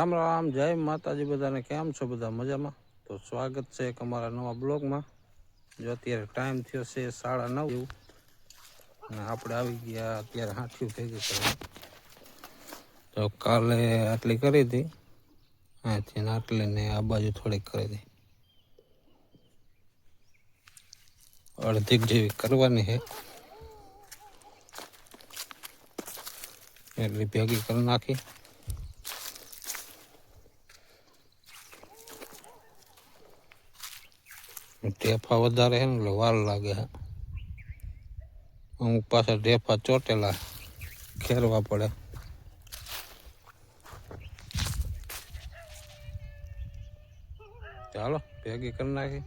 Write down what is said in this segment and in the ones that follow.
राम राम जय माताजी बधाने केम छो बधा मजामां। तो स्वागत है एक अमारा नवा ब्लॉग में। जो अत्यारे टाइम थयो छे 9:30 અને આપણે આવી ગયા અત્યારે હાંઠિયું ભેગી કરવા। તો કાલે આટલી કરી હતી અહીંથી આટલી ને આ બાજુ થોડીક કરી હતી, અડધીક જેવી કરવાની છે એટલી ભેગી કરી નાખી। ઢેફા વધારે છે ને એટલે વાર લાગે છે। અમુક પાછા ઢેફા ચોટેલા ખેરવા પડે। ચાલો ભેગી કરી નાખી।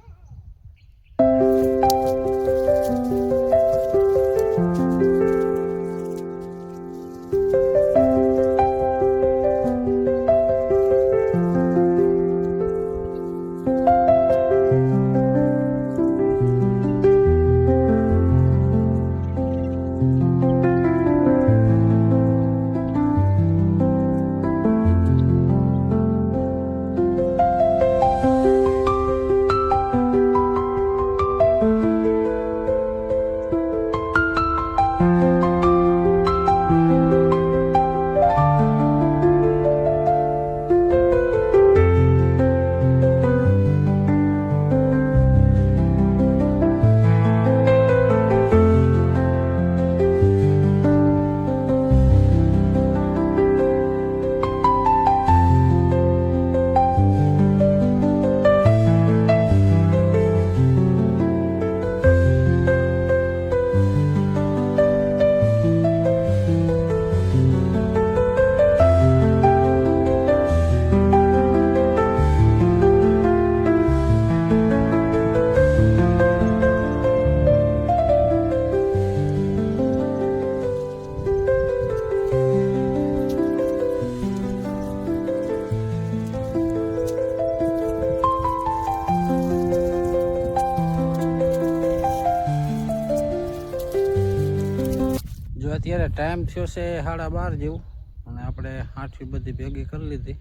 जो अत्यारे टाइम थयो छे 12:30 जेवुं અને આપણે હાંઠી બધી ભેગી કરી લીધી।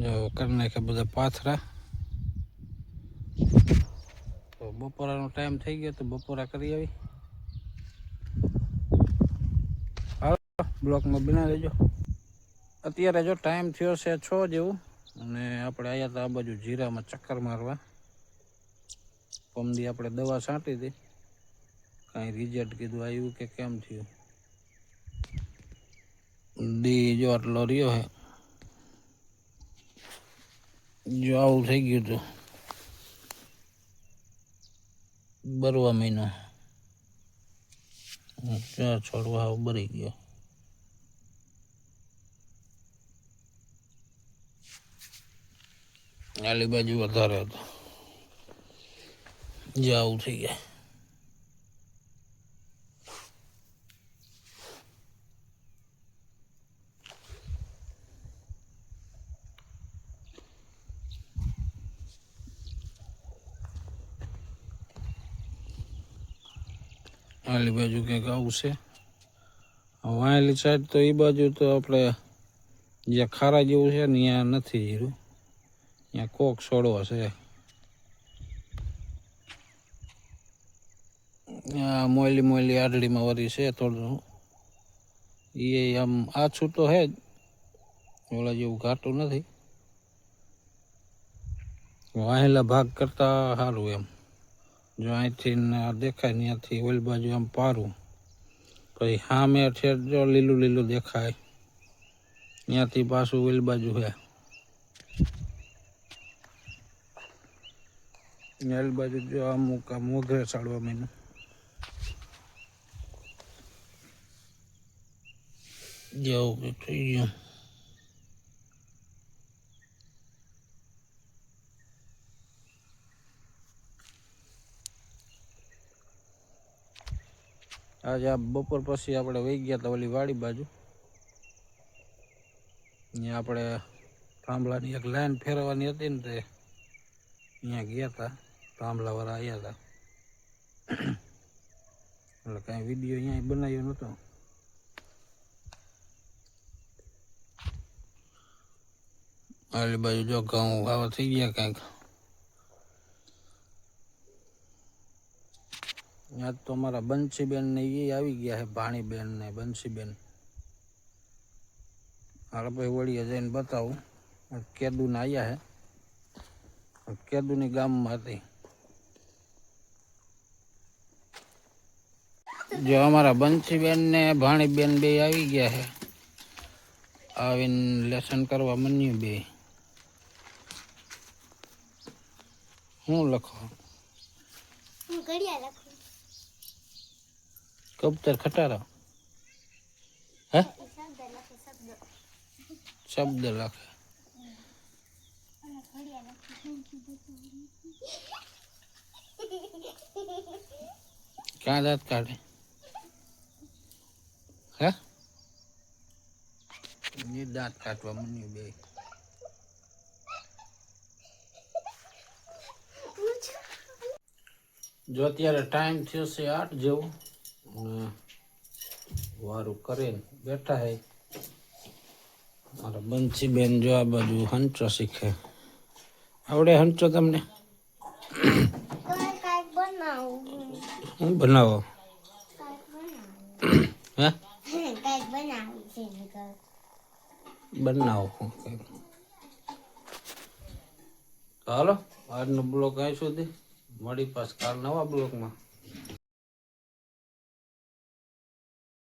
જો કરી નાખ્યા બધા પાથરા। તો બપોરાનો ટાઈમ થઈ ગયો તો બપોરા કરી આવી। હાલો બ્લોકમાં બના લેજો। અત્યારે જો ટાઈમ થયો છે 6 જેવું અને આપણે આયા હતા આ બાજુ જીરામાં ચક્કર મારવા। પમદી આપણે દવા છાંટી હતી, કાંઈ રિઝલ્ટ કીધું આવ્યું કે કેમ થયું। દી જો આટલો રહ્યો હે, જો આવું થઈ ગયું હતું બરવા મહિનો છોડવા આવું બરી ગયો। આલી બાજુ વધારે હતો, જે આવું થઈ ગયા। आली बाजू कंईक आવું છે। વાયેલી સાઈડ તો એ બાજુ તો આપણે જ્યાં ખારા જેવું છે ને ત્યાં નથી જીરું, ત્યાં કોક છોડવા છે। આ મોયલી મોયલી આડળીમાં વરી છે થોડું, એ આમ આછું તો હે જ, ઓલા જેવું ઘાટું નથી। વાયેલા ભાગ કરતા સારું એમ। જો અહીંથી દેખાય ત્યાંથી ઓલી બાજુ આમ પારું, પછી સામે ઠેર જો લીલું લીલું દેખાય, ત્યાંથી પાછું ઓલી બાજુ છે, ઓલી બાજુ જો અમુક મોઘરે ચાડવા માંડ્યું। જેવું કંઈક થઈ ગયું। आज आप बपोर पछी આપણે વહી ગયા હતા ઓલી વાડી બાજુ। ત્યાં આપણે થાંભલાની એક લાઈન ફેરવવાની હતી ને તે ત્યાં ગયા હતા, થાંભલાવાળા આવ્યા હતા એટલે કાંઈ વિડીયો અહીંયા બનાવ્યો નહોતો। આલી બાજુ જો ઘઉં વાવા થઈ ગયા કંઈક. આજ તો અમારા બંસીબેન ને એ આવી ગયા છે, ભાણીબેન ને બંસીબેન. હાલ ભાઈ વળીએ જઈને બતાવું. કેદુને આવ્યા છે, કેદુની ગામમાં હતી. જો અમારા બંસીબેન ને ભાણીબેન બે આવી ગયા છે, આવીને લેસન કરવા મન્યું બે. હું લખો કબૂતર ખટારા હે શબ્દ લખે. ક્યાં દાંત કાઢે હે દાંત કાઢવા મન્યું બે. જો અત્યારે ટાઈમ થયો છે 8 જેવું. વારું કરીને બેઠા હે. મારા બંસીબેન જો આ બાજુ હંચો શીખે. આવડે હંચો તમને? હું બનાવો હે બનાવો હાલો આજનો બ્લોગ અહીં સુધી. મળી પાસ કાલ નવા બ્લોગમાં.